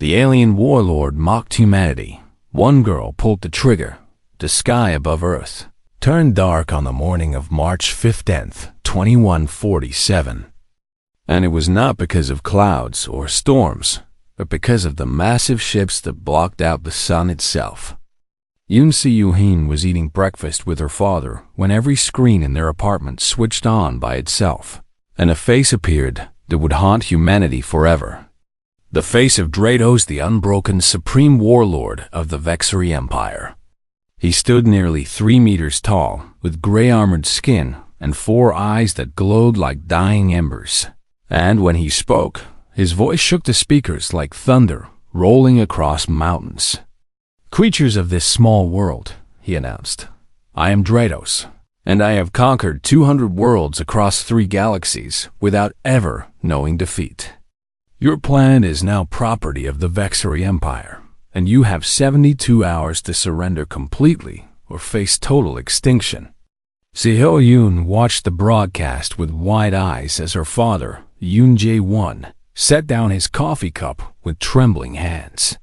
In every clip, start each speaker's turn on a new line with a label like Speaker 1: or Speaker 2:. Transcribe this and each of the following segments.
Speaker 1: The alien warlord mocked humanity. One girl pulled the trigger. The sky above Earth turned dark on the morning of March 15th, 2147. And it was not because of clouds or storms, but because of the massive ships that blocked out the sun itself. Yoon Si-Yoo-Hin was eating breakfast with her father when every screen in their apartment switched on by itself, and a face appeared that would haunt humanity forever. The face of Drados, the unbroken supreme warlord of the Vexari Empire. He stood nearly 3 meters tall, with gray-armored skin and 4 eyes that glowed like dying embers. And when he spoke, his voice shook the speakers like thunder rolling across mountains. "Creatures of this small world," he announced, "I am Drados, and I have conquered 200 worlds across 3 galaxies without ever knowing defeat. Your planet is now property of the Vexari Empire, and you have 72 hours to surrender completely or face total extinction." Seo-Yoon watched the broadcast with wide eyes as her father, Yoon Jae-won, set down his coffee cup with trembling hands.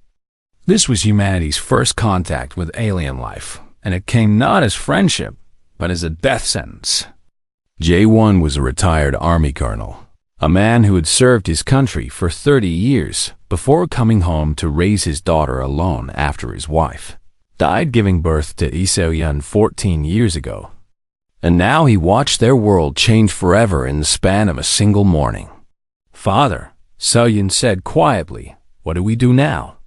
Speaker 1: This was humanity's first contact with alien life, and it came not as friendship, but as a death sentence. Jae-won was a retired army colonel, a man who had served his country for 30 years before coming home to raise his daughter alone after his wife died giving birth to Lee Seo-yeon 14 years ago. And now he watched their world change forever in the span of a single morning. "Father," Seo-yeon said quietly, "what do we do now?"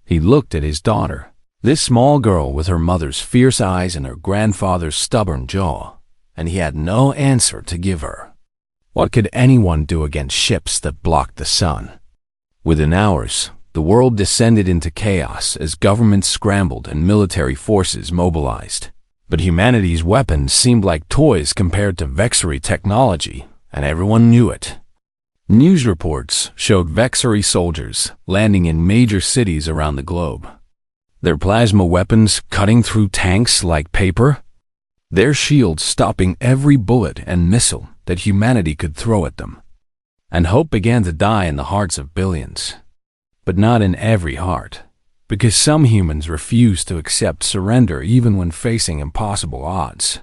Speaker 1: He looked at his daughter, this small girl with her mother's fierce eyes and her grandfather's stubborn jaw, and he had no answer to give her. What could anyone do against ships that blocked the sun? Within hours, the world descended into chaos as governments scrambled and military forces mobilized. But humanity's weapons seemed like toys compared to Vexari technology, and everyone knew it. News reports showed Vexari soldiers landing in major cities around the globe. Their plasma weapons cutting through tanks like paper, their shields stopping every bullet and missile that humanity could throw at them. And hope began to die in the hearts of billions. But not in every heart, because some humans refused to accept surrender even when facing impossible odds.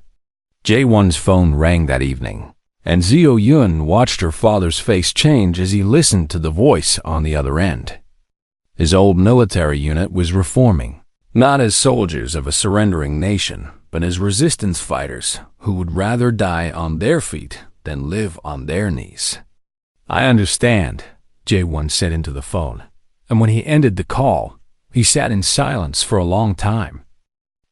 Speaker 1: Jae-won's phone rang that evening, and Seo-yeon watched her father's face change as he listened to the voice on the other end. His old military unit was reforming, not as soldiers of a surrendering nation, but as resistance fighters who would rather die on their feet than live on their knees. "I understand," Jae-won said into the phone, and when he ended the call, he sat in silence for a long time.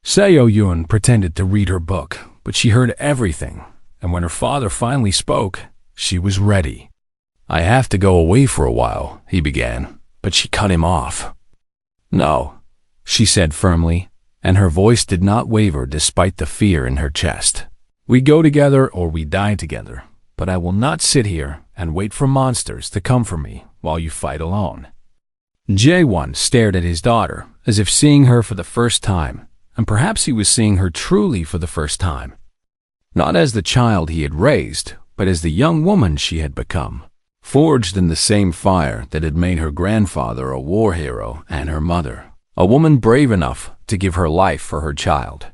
Speaker 1: Seo-yeon pretended to read her book, but she heard everything, and when her father finally spoke, she was ready. "I have to go away for a while," he began, but she cut him off. "No," she said firmly, and her voice did not waver despite the fear in her chest. "We go together or we die together, but I will not sit here and wait for monsters to come for me while you fight alone." Jae-won stared at his daughter as if seeing her for the first time, and perhaps he was seeing her truly for the first time. Not as the child he had raised, but as the young woman she had become, forged in the same fire that had made her grandfather a war hero and her mother, a woman brave enough to give her life for her child.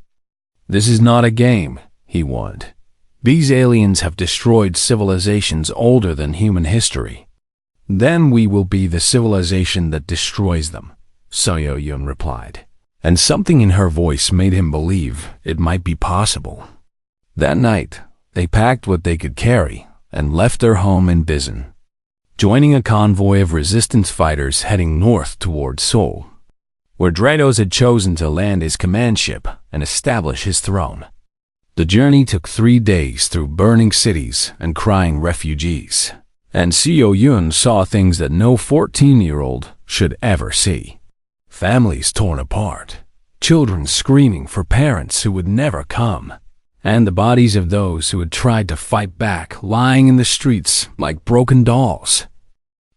Speaker 1: "This is not a game," he warned. "These aliens have destroyed civilizations older than human history. Then we will be the civilization that destroys them," Seo-yeon replied, and something in her voice made him believe it might be possible. That night, they packed what they could carry and left their home in Bizen, joining a convoy of resistance fighters heading north toward Seoul, where Drados had chosen to land his command ship and establish his throne. The journey took 3 days through burning cities and crying refugees, and Seo-yeon saw things that no 14-year-old should ever see. Families torn apart, children screaming for parents who would never come, and the bodies of those who had tried to fight back lying in the streets like broken dolls.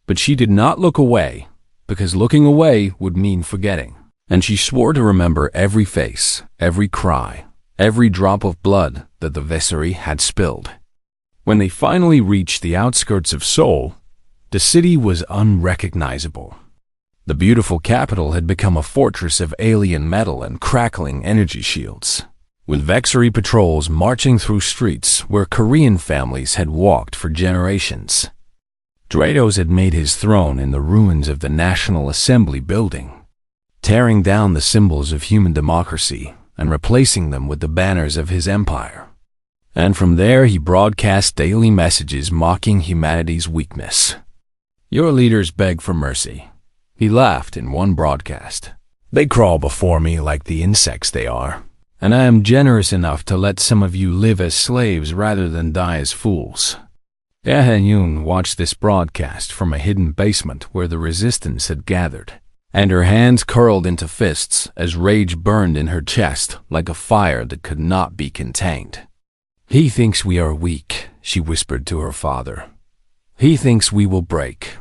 Speaker 1: But she did not look away, because looking away would mean forgetting, and she swore to remember every face, every cry, every drop of blood that the Vexari had spilled. When they finally reached the outskirts of Seoul, the city was unrecognizable. The beautiful capital had become a fortress of alien metal and crackling energy shields, with Vexery patrols marching through streets where Korean families had walked for generations. Drados had made his throne in the ruins of the National Assembly building, tearing down the symbols of human democracy and replacing them with the banners of his empire. And from there he broadcast daily messages mocking humanity's weakness. "Your leaders beg for mercy," he laughed in one broadcast. "They crawl before me like the insects they are, and I am generous enough to let some of you live as slaves rather than die as fools." Yun watched this broadcast from a hidden basement where the resistance had gathered, and her hands curled into fists as rage burned in her chest like a fire that could not be contained. "He thinks we are weak," she whispered to her father. "He thinks we will break."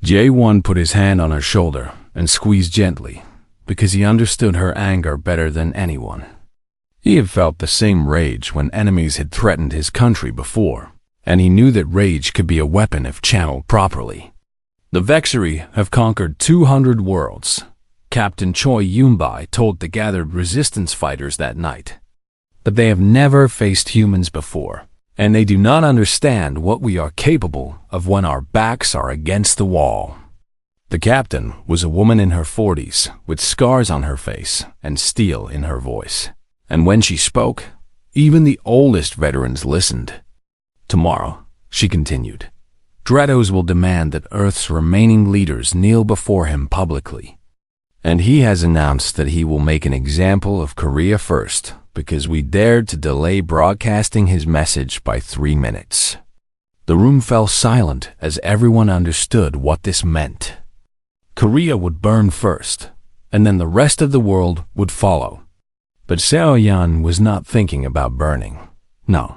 Speaker 1: Jae-won put his hand on her shoulder and squeezed gently, because he understood her anger better than anyone. He had felt the same rage when enemies had threatened his country before, and he knew that rage could be a weapon if channeled properly. "The Vexery have conquered 200 worlds," Captain Choi Yunbai told the gathered resistance fighters that night. "But they have never faced humans before, and they do not understand what we are capable of when our backs are against the wall." The captain was a woman in her 40s, with scars on her face and steel in her voice. And when she spoke, even the oldest veterans listened. "Tomorrow," she continued, "Drados will demand that Earth's remaining leaders kneel before him publicly. And he has announced that he will make an example of Korea first, because we dared to delay broadcasting his message by 3 minutes." The room fell silent as everyone understood what this meant. Korea would burn first, and then the rest of the world would follow. But Seo-yeon was not thinking about burning. No,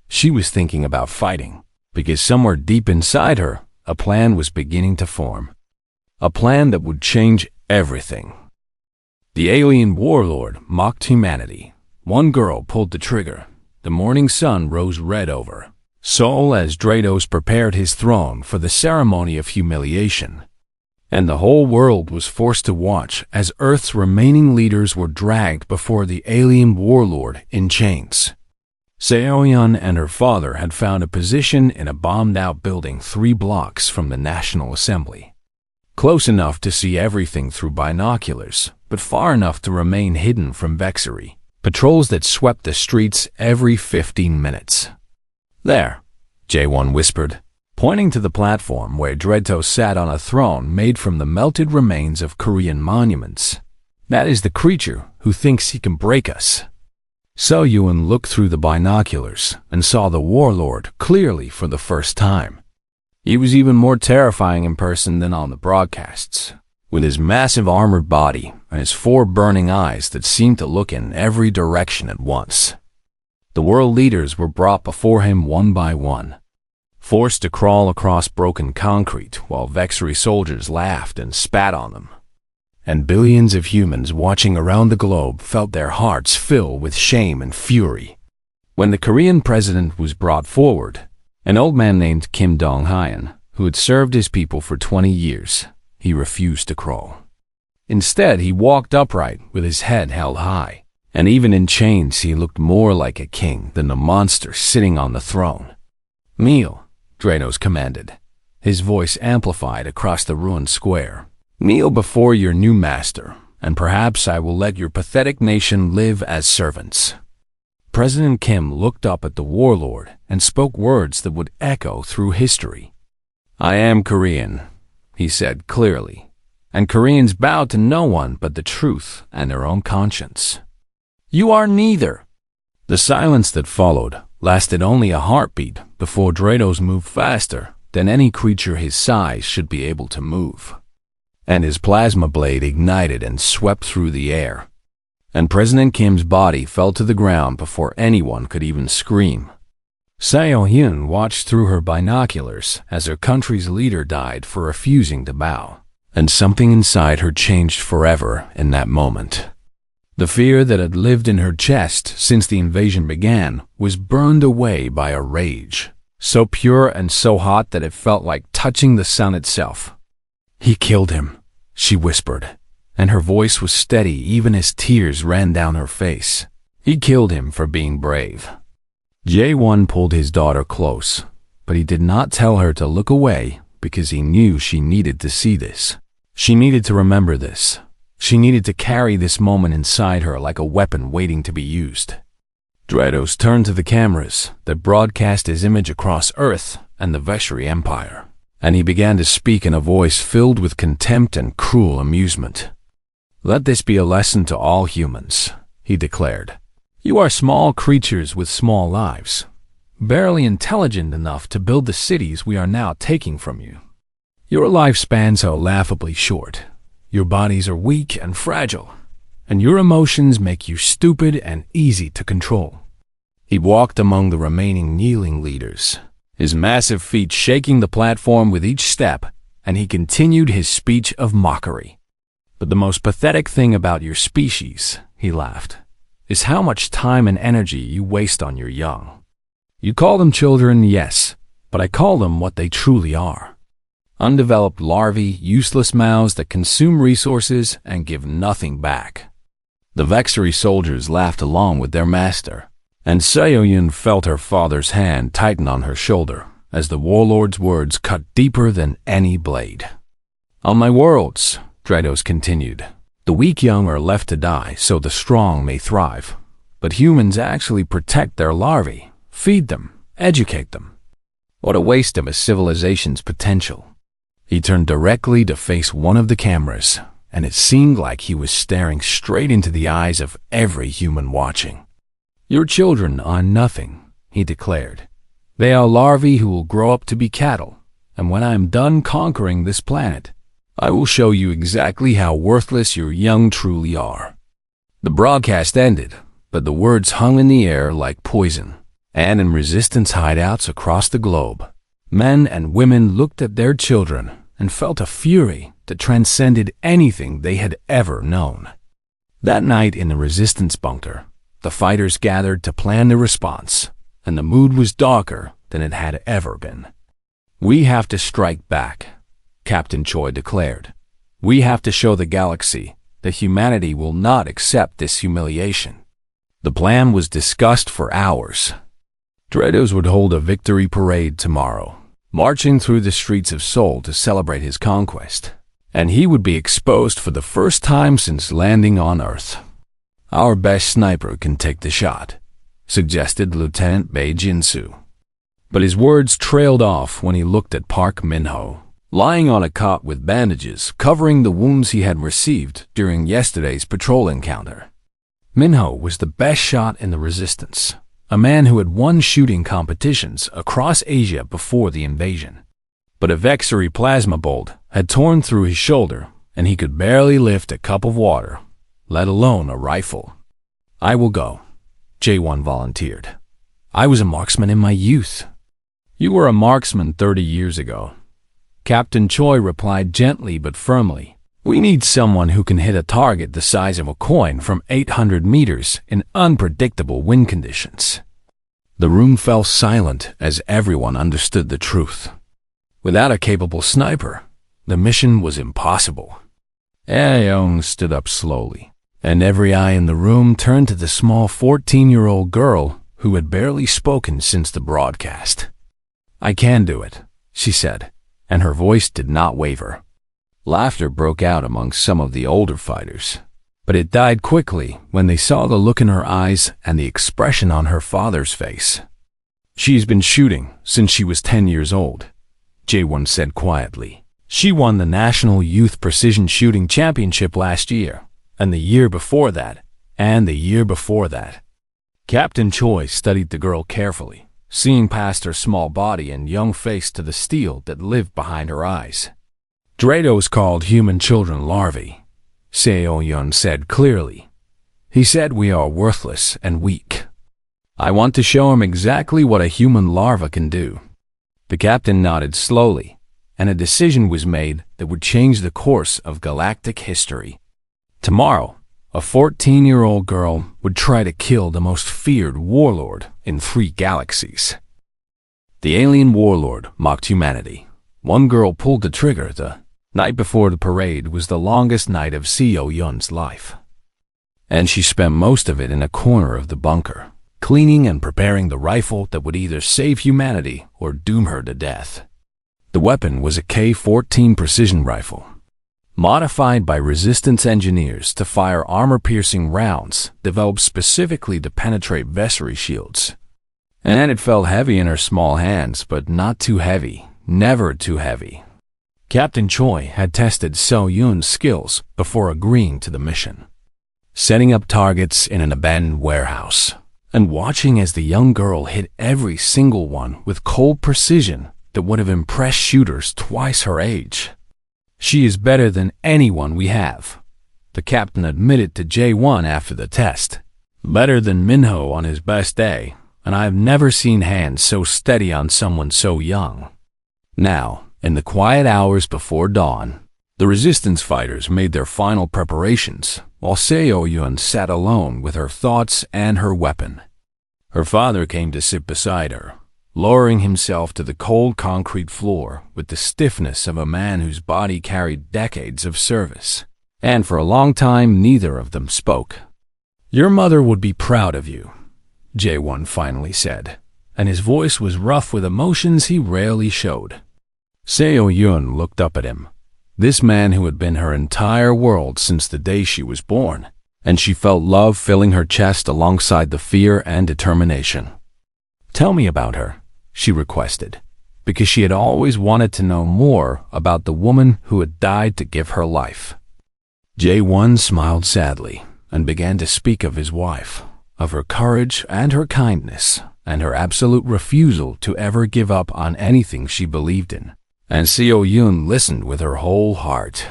Speaker 1: she was thinking about fighting, because somewhere deep inside her, a plan was beginning to form. A plan that would change everything. The alien warlord mocked humanity. One girl pulled the trigger. The morning sun rose red over Seoul as Drados prepared his throne for the ceremony of humiliation. And the whole world was forced to watch as Earth's remaining leaders were dragged before the alien warlord in chains. Seo-yeon and her father had found a position in a bombed-out building 3 blocks from the National Assembly. Close enough to see everything through binoculars, but far enough to remain hidden from Vexery. Patrols that swept the streets every 15 minutes. "There," Jae-won whispered, pointing to the platform where Drados sat on a throne made from the melted remains of Korean monuments. "That is the creature who thinks he can break us." So-yeon looked through the binoculars and saw the warlord clearly for the first time. He was even more terrifying in person than on the broadcasts, with his massive armored body and his 4 burning eyes that seemed to look in every direction at once. The world leaders were brought before him one by one, forced to crawl across broken concrete while Vexery soldiers laughed and spat on them. And billions of humans watching around the globe felt their hearts fill with shame and fury. When the Korean president was brought forward, an old man named Kim Dong-hyun, who had served his people for 20 years, he refused to crawl. Instead, he walked upright with his head held high, and even in chains he looked more like a king than a monster sitting on the throne. "Kneel," Drados commanded, his voice amplified across the ruined square. "Kneel before your new master, and perhaps I will let your pathetic nation live as servants." President Kim looked up at the warlord and spoke words that would echo through history. "I am Korean," he said clearly, "and Koreans bow to no one but the truth and their own conscience." "You are neither." The silence that followed lasted only a heartbeat before Drados moved faster than any creature his size should be able to move. And his plasma blade ignited and swept through the air. And President Kim's body fell to the ground before anyone could even scream. Seo-yeon watched through her binoculars as her country's leader died for refusing to bow. And something inside her changed forever in that moment. The fear that had lived in her chest since the invasion began was burned away by a rage, so pure and so hot that it felt like touching the sun itself. "He killed him," she whispered, and her voice was steady even as tears ran down her face. He killed him for being brave. J1 pulled his daughter close, but he did not tell her to look away because he knew she needed to see this. She needed to remember this. She needed to carry this moment inside her like a weapon waiting to be used. Dredos turned to the cameras that broadcast his image across Earth and the Veshri Empire, and he began to speak in a voice filled with contempt and cruel amusement. "Let this be a lesson to all humans," he declared. "You are small creatures with small lives, barely intelligent enough to build the cities we are now taking from you. Your lifespans are laughably short. Your bodies are weak and fragile, and your emotions make you stupid and easy to control." He walked among the remaining kneeling leaders, his massive feet shaking the platform with each step, and he continued his speech of mockery. "But the most pathetic thing about your species," he laughed, "is how much time and energy you waste on your young. You call them children, yes, but I call them what they truly are. Undeveloped larvae, useless mouths that consume resources and give nothing back." The Vexery soldiers laughed along with their master, and Seoyun felt her father's hand tighten on her shoulder as the warlord's words cut deeper than any blade. "On my worlds," Dredos continued, "the weak young are left to die so the strong may thrive. But humans actually protect their larvae, feed them, educate them. What a waste of a civilization's potential." He turned directly to face one of the cameras, and it seemed like he was staring straight into the eyes of every human watching. "Your children are nothing," he declared. "They are larvae who will grow up to be cattle, and when I am done conquering this planet, I will show you exactly how worthless your young truly are." The broadcast ended, but the words hung in the air like poison, and in resistance hideouts across the globe, men and women looked at their children and felt a fury that transcended anything they had ever known. That night in the resistance bunker, the fighters gathered to plan the response, and the mood was darker than it had ever been. "We have to strike back," Captain Choi declared. "We have to show the galaxy that humanity will not accept this humiliation." The plan was discussed for hours. Dredos would hold a victory parade tomorrow, marching through the streets of Seoul to celebrate his conquest, and he would be exposed for the first time since landing on Earth. "Our best sniper can take the shot," suggested Lieutenant Bae Jinsu. But his words trailed off when he looked at Park Min-ho, lying on a cot with bandages covering the wounds he had received during yesterday's patrol encounter. Min-ho was the best shot in the resistance, a man who had won shooting competitions across Asia before the invasion. But a Vexery plasma bolt had torn through his shoulder, and he could barely lift a cup of water, let alone a rifle. "I will go," J1 volunteered. "I was a marksman in my youth." "You were a marksman 30 years ago," Captain Choi replied gently but firmly. "We need someone who can hit a target the size of a coin from 800 meters in unpredictable wind conditions." The room fell silent as everyone understood the truth. Without a capable sniper, the mission was impossible. Aeon stood up slowly, and every eye in the room turned to the small 14-year-old girl who had barely spoken since the broadcast. "I can do it," she said, and her voice did not waver. Laughter broke out among some of the older fighters, but it died quickly when they saw the look in her eyes and the expression on her father's face. "She's been shooting since she was 10 years old," J1 said quietly. "She won the National Youth Precision Shooting Championship last year, and the year before that, and the year before that." Captain Choi studied the girl carefully, seeing past her small body and young face to the steel that lived behind her eyes. "Dredos called human children larvae," Seo-yun said clearly. "He said we are worthless and weak. I want to show him exactly what a human larva can do." The captain nodded slowly, and a decision was made that would change the course of galactic history. Tomorrow, a 14-year-old girl would try to kill the most feared warlord in 3 galaxies. The alien warlord mocked humanity. One girl pulled the trigger, the Night before the parade was the longest night of Seo Yun's life, and she spent most of it in a corner of the bunker, cleaning and preparing the rifle that would either save humanity or doom her to death. The weapon was a K-14 precision rifle, modified by resistance engineers to fire armor-piercing rounds developed specifically to penetrate vessel shields. And it felt heavy in her small hands, but not too heavy, never too heavy. Captain Choi had tested Seo Yun's skills before agreeing to the mission, setting up targets in an abandoned warehouse, and watching as the young girl hit every single one with cold precision that would have impressed shooters twice her age. "She is better than anyone we have," the captain admitted to J1 after the test. "Better than Minho on his best day, and I have never seen hands so steady on someone so young." Now, in the quiet hours before dawn, the resistance fighters made their final preparations, while Seo Yun sat alone with her thoughts and her weapon. Her father came to sit beside her, lowering himself to the cold concrete floor with the stiffness of a man whose body carried decades of service. And for a long time, neither of them spoke. "Your mother would be proud of you," J1 finally said, and his voice was rough with emotions he rarely showed. Seo Yun looked up at him, this man who had been her entire world since the day she was born, and she felt love filling her chest alongside the fear and determination. "Tell me about her," she requested, because she had always wanted to know more about the woman who had died to give her life. J1 smiled sadly and began to speak of his wife, of her courage and her kindness, and her absolute refusal to ever give up on anything she believed in. And Seo Yun listened with her whole heart.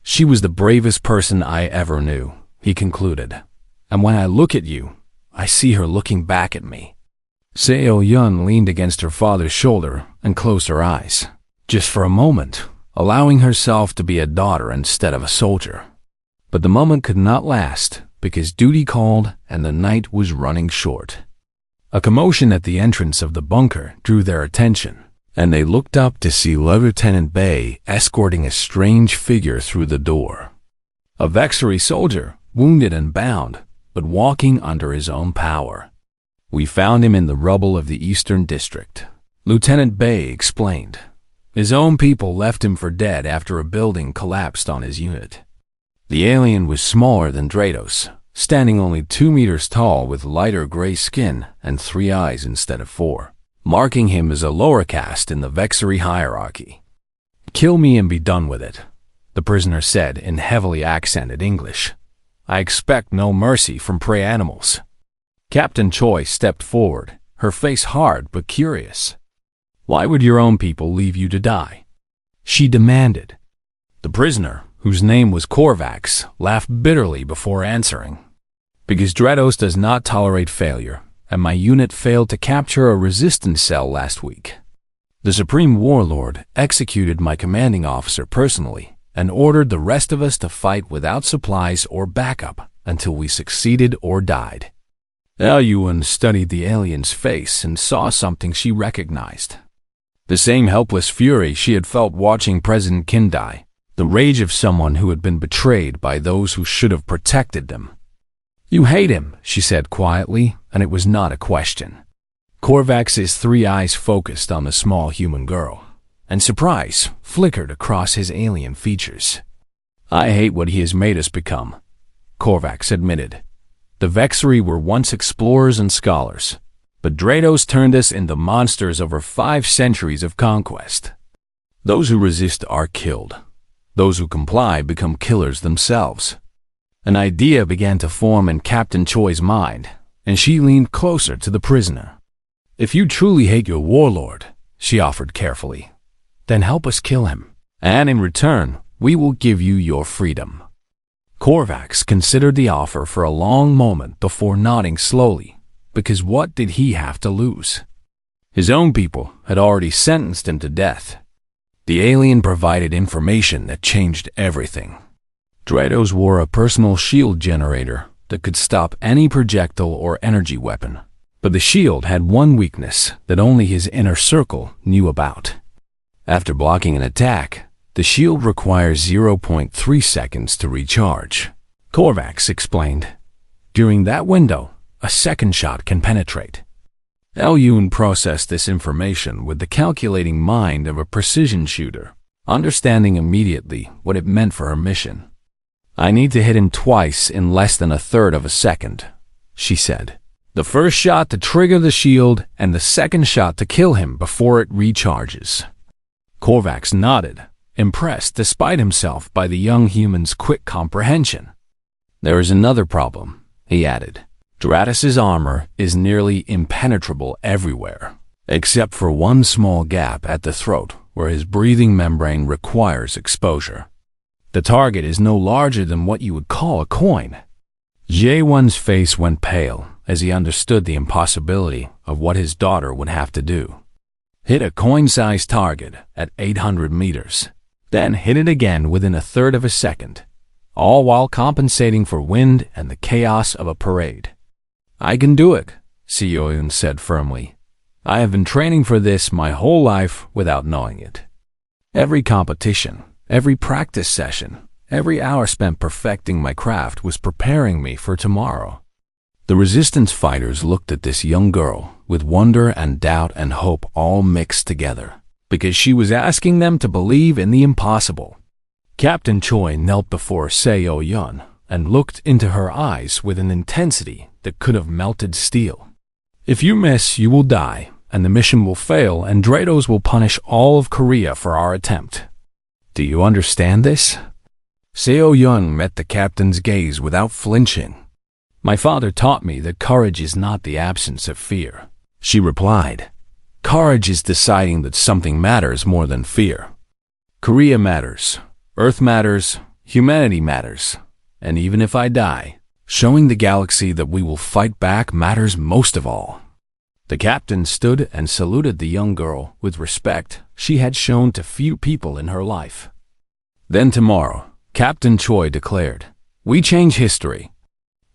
Speaker 1: "She was the bravest person I ever knew," he concluded. "And when I look at you, I see her looking back at me." Seo Yun leaned against her father's shoulder and closed her eyes, just for a moment, allowing herself to be a daughter instead of a soldier. But the moment could not last, because duty called and the night was running short. A commotion at the entrance of the bunker drew their attention, and they looked up to see Lieutenant Bay escorting a strange figure through the door. A Vexery soldier, wounded and bound, but walking under his own power. "We found him in the rubble of the Eastern District," Lieutenant Bay explained. "His own people left him for dead after a building collapsed on his unit." The alien was smaller than Drados, standing only 2 meters tall with lighter gray skin and 3 eyes instead of 4, marking him as a lower caste in the Vexery hierarchy. "Kill me and be done with it," the prisoner said in heavily accented English. "I expect no mercy from prey animals." Captain Choi stepped forward, her face hard but curious. "Why would your own people leave you to die?" she demanded. The prisoner, whose name was Korvax, laughed bitterly before answering. "Because Drados does not tolerate failure, and my unit failed to capture a resistance cell last week. The Supreme Warlord executed my commanding officer personally and ordered the rest of us to fight without supplies or backup until we succeeded or died." Yuan studied the alien's face and saw something she recognized. The same helpless fury she had felt watching President Kim die, the rage of someone who had been betrayed by those who should have protected them. "You hate him," she said quietly, and it was not a question. Korvax's 3 eyes focused on the small human girl, and surprise flickered across his alien features. "I hate what he has made us become," Korvax admitted. "The Vexery were once explorers and scholars, but Drados turned us into monsters over 5 centuries of conquest. Those who resist are killed. Those who comply become killers themselves." An idea began to form in Captain Choi's mind, and she leaned closer to the prisoner. "If you truly hate your warlord," she offered carefully, "then help us kill him, and in return, we will give you your freedom." Korvax considered the offer for a long moment before nodding slowly, because what did he have to lose? His own people had already sentenced him to death. The alien provided information that changed everything. Drados wore a personal shield generator that could stop any projectile or energy weapon, but the shield had one weakness that only his inner circle knew about. After blocking an attack, The shield requires 0.3 seconds to recharge, Kovacs explained. During that window, a second shot can penetrate. Yun processed this information with the calculating mind of a precision shooter, understanding immediately what it meant for her mission. I need to hit him twice in less than a third of a second, she said. The first shot to trigger the shield and the second shot to kill him before it recharges. Kovacs nodded, impressed despite himself by the young human's quick comprehension. There is another problem, he added. Dratus's armor is nearly impenetrable everywhere, except for one small gap at the throat where his breathing membrane requires exposure. The target is no larger than what you would call a coin. Jaewon's face went pale as he understood the impossibility of what his daughter would have to do. Hit a coin-sized target at 800 meters, then hit it again within a third of a second, all while compensating for wind and the chaos of a parade. I can do it, Seo-Yun said firmly. I have been training for this my whole life without knowing it. Every competition, every practice session, every hour spent perfecting my craft was preparing me for tomorrow. The resistance fighters looked at this young girl with wonder and doubt and hope all mixed together, because she was asking them to believe in the impossible. Captain Choi knelt before Seo-Yun and looked into her eyes with an intensity that could have melted steel. If you miss, you will die, and the mission will fail, and Dratos will punish all of Korea for our attempt. Do you understand this? Seo-Yun met the captain's gaze without flinching. My father taught me that courage is not the absence of fear, she replied. Courage is deciding that something matters more than fear. Korea matters, Earth matters, humanity matters, and even if I die, showing the galaxy that we will fight back matters most of all. The captain stood and saluted the young girl with respect she had shown to few people in her life. Then tomorrow, Captain Choi declared, we change history.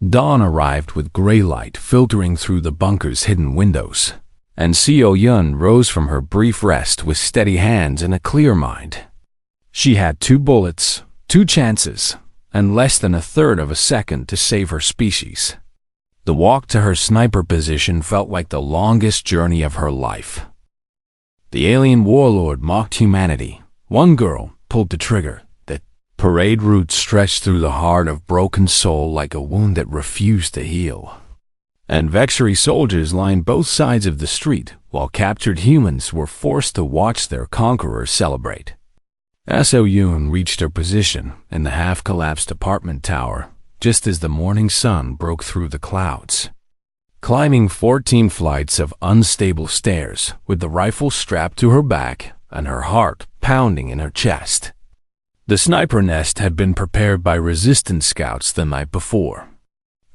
Speaker 1: Dawn arrived with gray light filtering through the bunker's hidden windows, and Seo-Yun rose from her brief rest with steady hands and a clear mind. She had 2 bullets, 2 chances, and less than a third of a second to save her species. The walk to her sniper position felt like the longest journey of her life. The alien warlord mocked humanity. One girl pulled the trigger. The parade route stretched through the heart of broken soul like a wound that refused to heal. And Vexury soldiers lined both sides of the street, while captured humans were forced to watch their conquerors celebrate. Seo-Yun reached her position in the half-collapsed apartment tower just as the morning sun broke through the clouds. Climbing 14 flights of unstable stairs with the rifle strapped to her back and her heart pounding in her chest. The sniper nest had been prepared by resistance scouts the night before.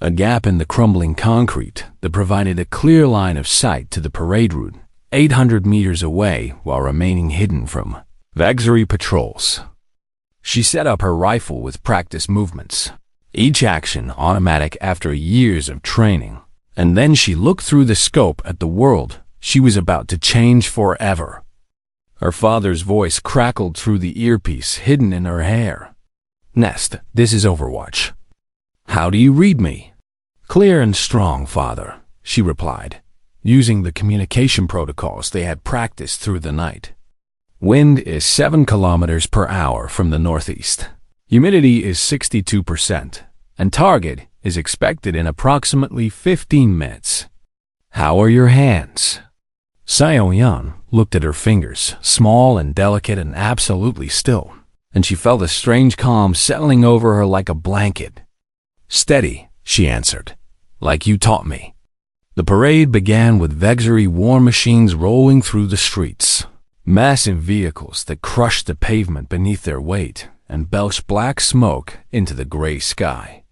Speaker 1: A gap in the crumbling concrete that provided a clear line of sight to the parade route 800 meters away while remaining hidden from Vexury patrols. She set up her rifle with practice movements, each action automatic after years of training, and then she looked through the scope at the world she was about to change forever. Her father's voice crackled through the earpiece hidden in her hair. Nest, this is Overwatch. How do you read me? Clear and strong, father, she replied, using the communication protocols they had practiced through the night. Wind is 7 kilometers per hour from the northeast. Humidity is 62%, and target is expected in approximately 15 minutes. How are your hands? Seo-Yun looked at her fingers, small and delicate and absolutely still, and she felt a strange calm settling over her like a blanket. Steady, she answered, like you taught me. The parade began with Vexury war machines rolling through the streets, massive vehicles that crushed the pavement beneath their weight and belched black smoke into the gray sky.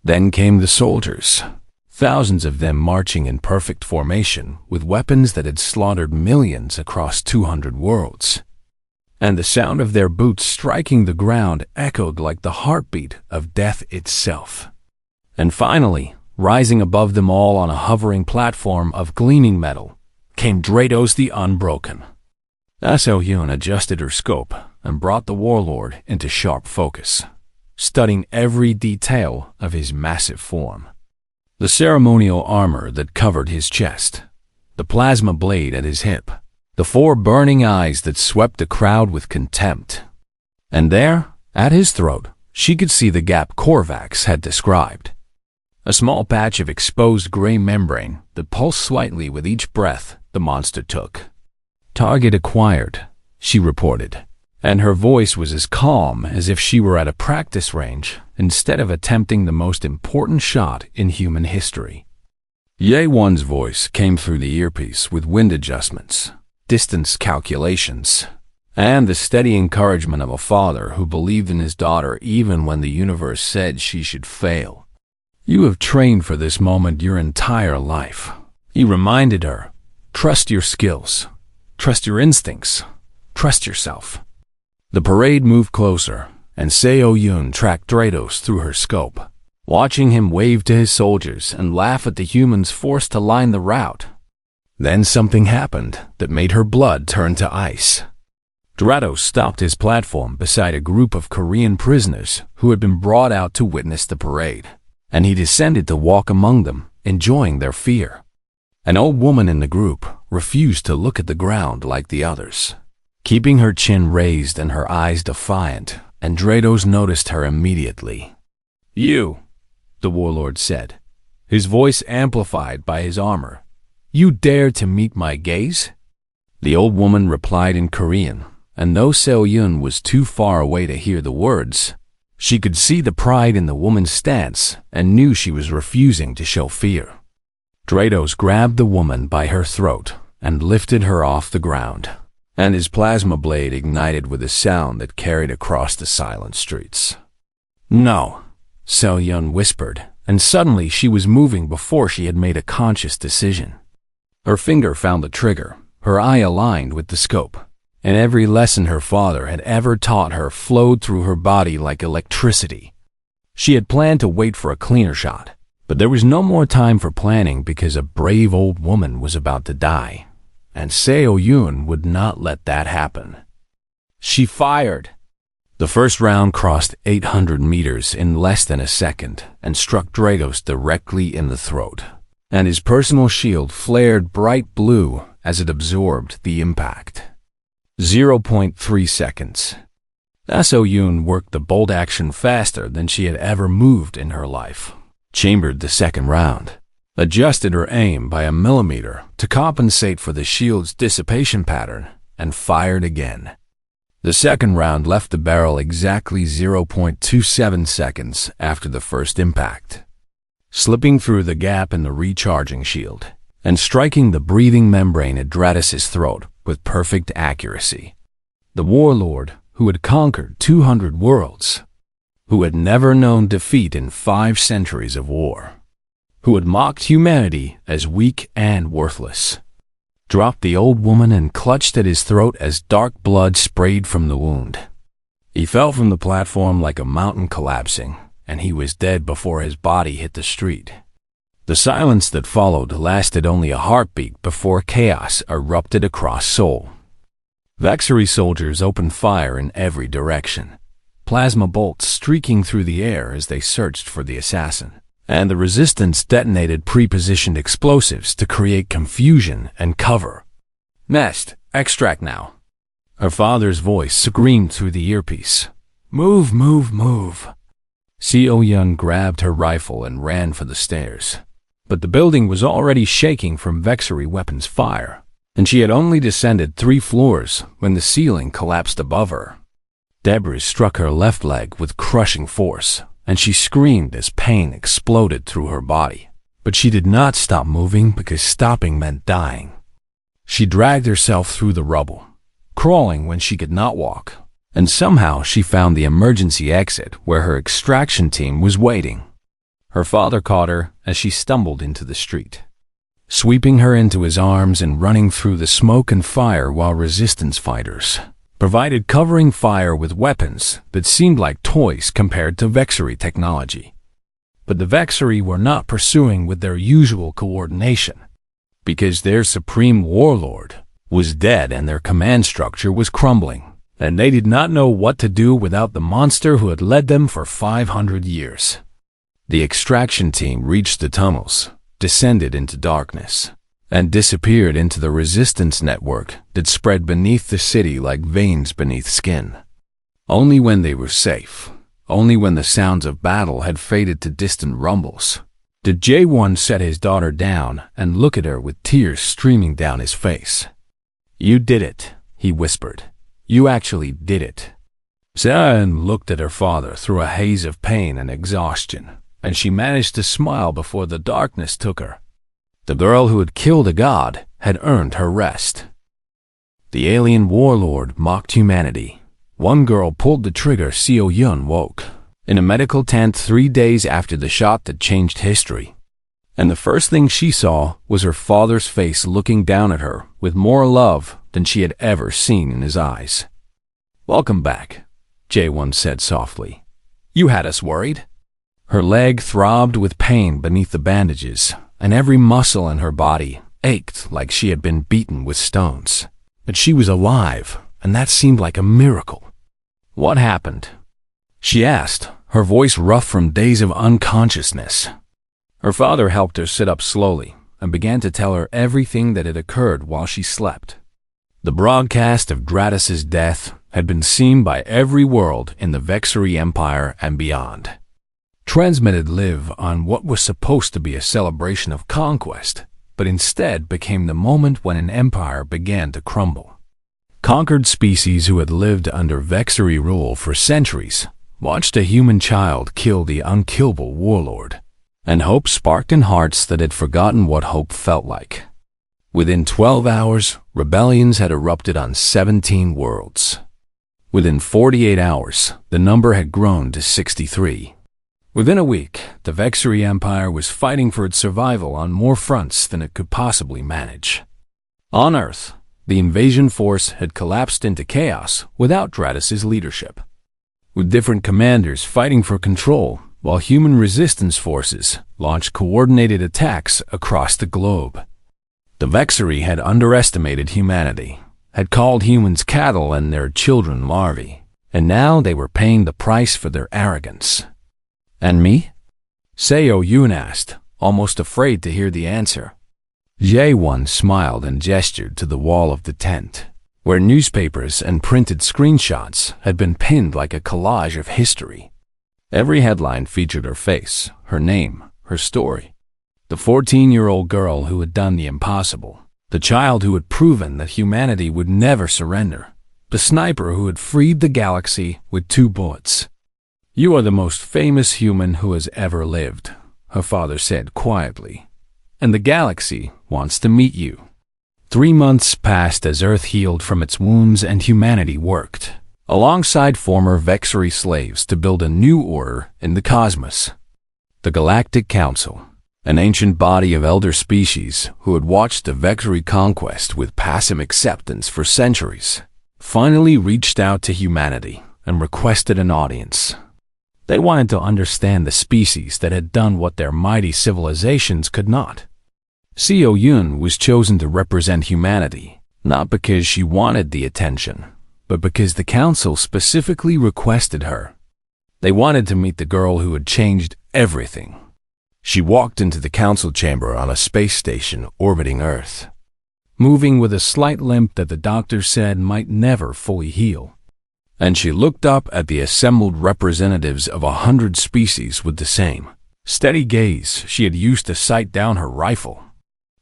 Speaker 1: Then came the soldiers, thousands of them marching in perfect formation with weapons that had slaughtered millions across 200 worlds. And the sound of their boots striking the ground echoed like the heartbeat of death itself. And finally, rising above them all on a hovering platform of gleaming metal, came Dratos the Unbroken. Seo-Yun adjusted her scope and brought the Warlord into sharp focus, studying every detail of his massive form. The ceremonial armor that covered his chest, the plasma blade at his hip, the 4 burning eyes that swept the crowd with contempt. And there, at his throat, she could see the gap Korvax had described. A small patch of exposed gray membrane that pulsed slightly with each breath the monster took. "Target acquired," she reported, and her voice was as calm as if she were at a practice range instead of attempting the most important shot in human history. Ye-One's voice came through the earpiece with wind adjustments, distance calculations, and the steady encouragement of a father who believed in his daughter even when the universe said she should fail. "You have trained for this moment your entire life," he reminded her. "Trust your skills. Trust your instincts. Trust yourself." The parade moved closer, and Seo-Yun tracked Drados through her scope, watching him wave to his soldiers and laugh at the humans forced to line the route. Then something happened that made her blood turn to ice. Drados stopped his platform beside a group of Korean prisoners who had been brought out to witness the parade, and he descended to walk among them, enjoying their fear. An old woman in the group refused to look at the ground like the others, keeping her chin raised and her eyes defiant, and Drados noticed her immediately. "You," the Warlord said, his voice amplified by his armor. "You dare to meet my gaze?" The old woman replied in Korean, and though Seo-Yun was too far away to hear the words, she could see the pride in the woman's stance and knew she was refusing to show fear. Drados grabbed the woman by her throat and lifted her off the ground, and his plasma blade ignited with a sound that carried across the silent streets. "No," Seo-Yun whispered, and suddenly she was moving before she had made a conscious decision. Her finger found the trigger, her eye aligned with the scope, and every lesson her father had ever taught her flowed through her body like electricity. She had planned to wait for a cleaner shot, but there was no more time for planning because a brave old woman was about to die, and Seo-Yun would not let that happen. She fired. The first round crossed 800 meters in less than a second and struck Drados directly in the throat, and his personal shield flared bright blue as it absorbed the impact. 0.3 seconds. Seo-Yun worked the bolt action faster than she had ever moved in her life, chambered the second round, adjusted her aim by a millimeter to compensate for the shield's dissipation pattern, and fired again. The second round left the barrel exactly 0.27 seconds after the first impact, slipping through the gap in the recharging shield and striking the breathing membrane at Drados' throat with perfect accuracy. The Warlord, who had conquered 200 worlds, who had never known defeat in 5 centuries of war, who had mocked humanity as weak and worthless, dropped the old woman and clutched at his throat as dark blood sprayed from the wound. He fell from the platform like a mountain collapsing, and he was dead before his body hit the street. The silence that followed lasted only a heartbeat before chaos erupted across Seoul. Vexery soldiers opened fire in every direction, plasma bolts streaking through the air as they searched for the assassin, and the resistance detonated pre-positioned explosives to create confusion and cover. "Nest, extract now." Her father's voice screamed through the earpiece. "Move, move, move." Seo-Yun grabbed her rifle and ran for the stairs. But the building was already shaking from Vexery weapons fire, and she had only descended 3 floors when the ceiling collapsed above her. Debris struck her left leg with crushing force, and she screamed as pain exploded through her body. But she did not stop moving because stopping meant dying. She dragged herself through the rubble, crawling when she could not walk, and somehow she found the emergency exit where her extraction team was waiting. Her father caught her as she stumbled into the street, sweeping her into his arms and running through the smoke and fire while resistance fighters provided covering fire with weapons that seemed like toys compared to Vexery technology. But the Vexery were not pursuing with their usual coordination, because their supreme warlord was dead and their command structure was crumbling, and they did not know what to do without the monster who had led them for 500 years. The extraction team reached the tunnels, descended into darkness, and disappeared into the resistance network that spread beneath the city like veins beneath skin. Only when they were safe, only when the sounds of battle had faded to distant rumbles, did J1 set his daughter down and look at her with tears streaming down his face. "You did it," he whispered. "You actually did it." Zayn looked at her father through a haze of pain and exhaustion, and she managed to smile before the darkness took her. The girl who had killed a god had earned her rest. The alien warlord mocked humanity. One girl pulled the trigger. Seo Yun woke in a medical tent 3 days after the shot that changed history. And the first thing she saw was her father's face looking down at her with more love than she had ever seen in his eyes. "Welcome back," J1 said softly. "You had us worried." Her leg throbbed with pain beneath the bandages, and every muscle in her body ached like she had been beaten with stones. But she was alive, and that seemed like a miracle. "What happened?" she asked, her voice rough from days of unconsciousness. Her father helped her sit up slowly and began to tell her everything that had occurred while she slept. The broadcast of Dratus's death had been seen by every world in the Vexari Empire and beyond. Transmitted live on what was supposed to be a celebration of conquest, but instead became the moment when an empire began to crumble. Conquered species who had lived under Vexari rule for centuries watched a human child kill the unkillable warlord, and hope sparked in hearts that had forgotten what hope felt like. Within 12 hours, rebellions had erupted on 17 worlds. Within 48 hours, the number had grown to 63. Within a week, the Vexari Empire was fighting for its survival on more fronts than it could possibly manage. On Earth, the invasion force had collapsed into chaos without Dratus's leadership, with different commanders fighting for control, while human resistance forces launched coordinated attacks across the globe. The Vexari had underestimated humanity, had called humans cattle and their children larvae, and now they were paying the price for their arrogance. "And me?" Seo Yun asked, almost afraid to hear the answer. J1 smiled and gestured to the wall of the tent, where newspapers and printed screenshots had been pinned like a collage of history. Every headline featured her face, her name, her story. The 14-year-old girl who had done the impossible, the child who had proven that humanity would never surrender, the sniper who had freed the galaxy with 2 bullets. "You are the most famous human who has ever lived," her father said quietly, "and the galaxy wants to meet you." 3 months passed as Earth healed from its wounds and humanity worked, alongside former Vexari slaves, to build a new order in the cosmos. The Galactic Council, an ancient body of elder species who had watched the Vexari conquest with passive acceptance for centuries, finally reached out to humanity and requested an audience. They wanted to understand the species that had done what their mighty civilizations could not. Seo Yun was chosen to represent humanity, not because she wanted the attention, but because the council specifically requested her. They wanted to meet the girl who had changed everything. She walked into the council chamber on a space station orbiting Earth, moving with a slight limp that the doctor said might never fully heal. And she looked up at the assembled representatives of 100 species with the same steady gaze she had used to sight down her rifle.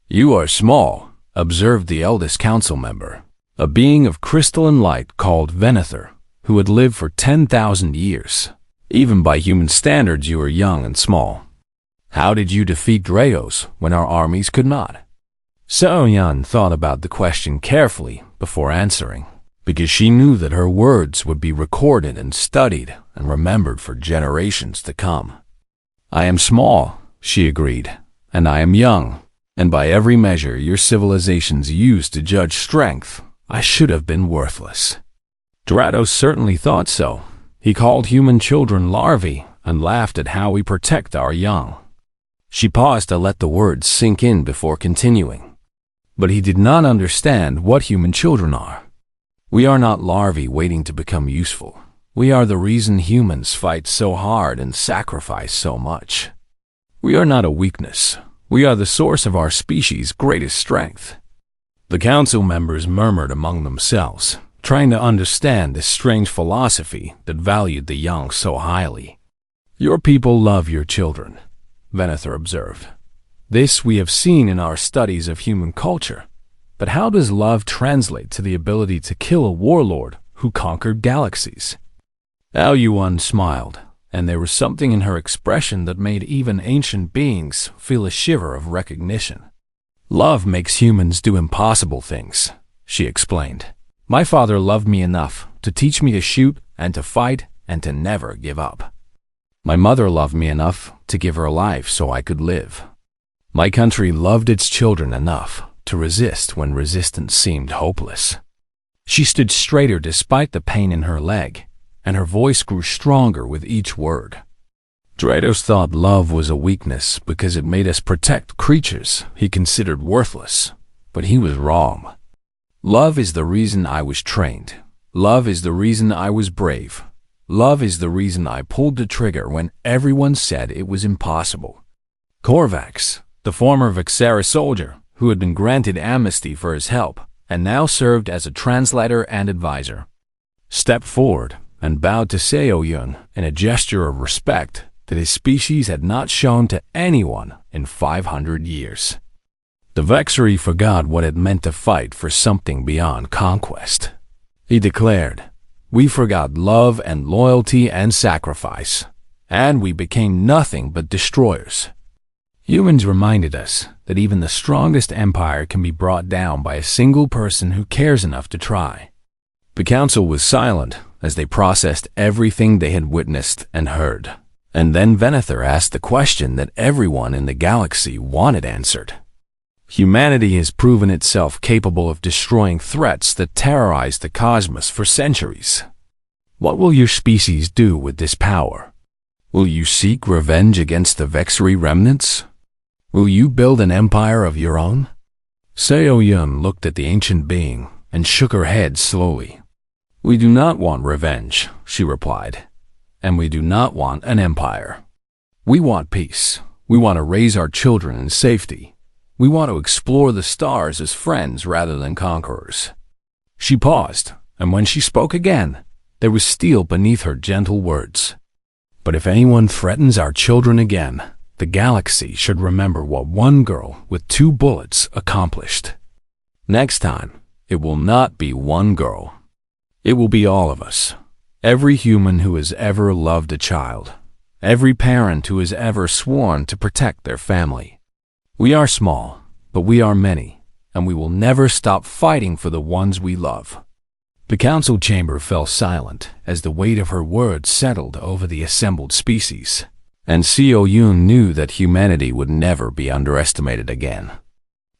Speaker 1: "You are small," observed the eldest council member, a being of crystalline light called Venether, who had lived for 10,000 years. "Even by human standards, you are young and small. How did you defeat Drayos when our armies could not?" Seo-Yun thought about the question carefully before answering, because she knew that her words would be recorded and studied and remembered for generations to come. "I am small," she agreed, "and I am young, and by every measure your civilizations used to judge strength, I should have been worthless." Dratos certainly thought so. He called human children larvae and laughed at how we protect our young. She paused to let the words sink in before continuing. But he did not understand what human children are. We are not larvae waiting to become useful. We are the reason humans fight so hard and sacrifice so much. We are not a weakness. We are the source of our species' greatest strength." The council members murmured among themselves, trying to understand this strange philosophy that valued the young so highly. "Your people love your children," Venator observed. "This we have seen in our studies of human culture. But how does love translate to the ability to kill a warlord who conquered galaxies?" Ao Yuan smiled, and there was something in her expression that made even ancient beings feel a shiver of recognition. "Love makes humans do impossible things," she explained. "My father loved me enough to teach me to shoot and to fight and to never give up. My mother loved me enough to give her life so I could live. My country loved its children enough to resist when resistance seemed hopeless." She stood straighter despite the pain in her leg, and her voice grew stronger with each word. Drados thought love was a weakness because it made us protect creatures he considered worthless, but he was wrong. Love is the reason I was trained. Love is the reason I was brave. Love is the reason I pulled the trigger when everyone said it was impossible. Korvax, the former Vexera soldier who had been granted amnesty for his help and now served as a translator and advisor, stepped forward and bowed to Seo Yun in a gesture of respect that his species had not shown to anyone in 500 years. The Vexeri forgot what it meant to fight for something beyond conquest. He declared, "We forgot love and loyalty and sacrifice, and we became nothing but destroyers." Humans reminded us that even the strongest empire can be brought down by a single person who cares enough to try. The council was silent as they processed everything they had witnessed and heard. And then Venator asked the question that everyone in the galaxy wanted answered. Humanity has proven itself capable of destroying threats that terrorize the cosmos for centuries. What will your species do with this power? Will you seek revenge against the Vexeri remnants? Will you build an empire of your own? Seo Yun looked at the ancient being and shook her head slowly. "We do not want revenge," she replied. "And we do not want an empire. We want peace. We want to raise our children in safety. We want to explore the stars as friends rather than conquerors." She paused, and when she spoke again, there was steel beneath her gentle words. "But if anyone threatens our children again, the galaxy should remember what one girl with 2 bullets accomplished. Next time, it will not be one girl. It will be all of us. Every human who has ever loved a child. Every parent who has ever sworn to protect their family. We are small, but we are many, and we will never stop fighting for the ones we love." The council chamber fell silent as the weight of her words settled over the assembled species, and Seo Yun knew that humanity would never be underestimated again.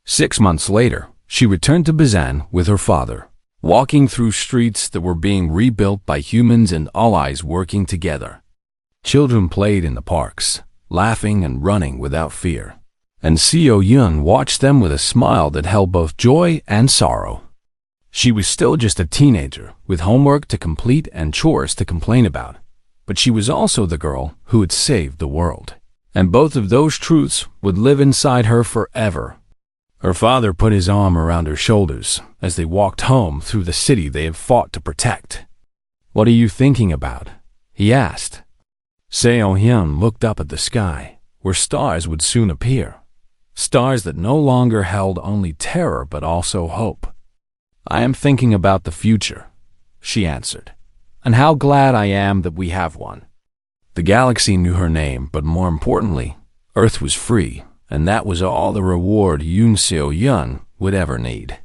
Speaker 1: 6 months later, she returned to Bazan with her father, walking through streets that were being rebuilt by humans and allies working together. Children played in the parks, laughing and running without fear, and Seo Yun watched them with a smile that held both joy and sorrow. She was still just a teenager, with homework to complete and chores to complain about, but she was also the girl who had saved the world, and both of those truths would live inside her forever. Her father put his arm around her shoulders as they walked home through the city they had fought to protect. "What are you thinking about?" he asked. Seo Hyun looked up at the sky, where stars would soon appear. Stars that no longer held only terror but also hope. "I am thinking about the future," she answered, "and how glad I am that we have one." The galaxy knew her name, but more importantly, Earth was free, and that was all the reward Yoon Seo Yun would ever need.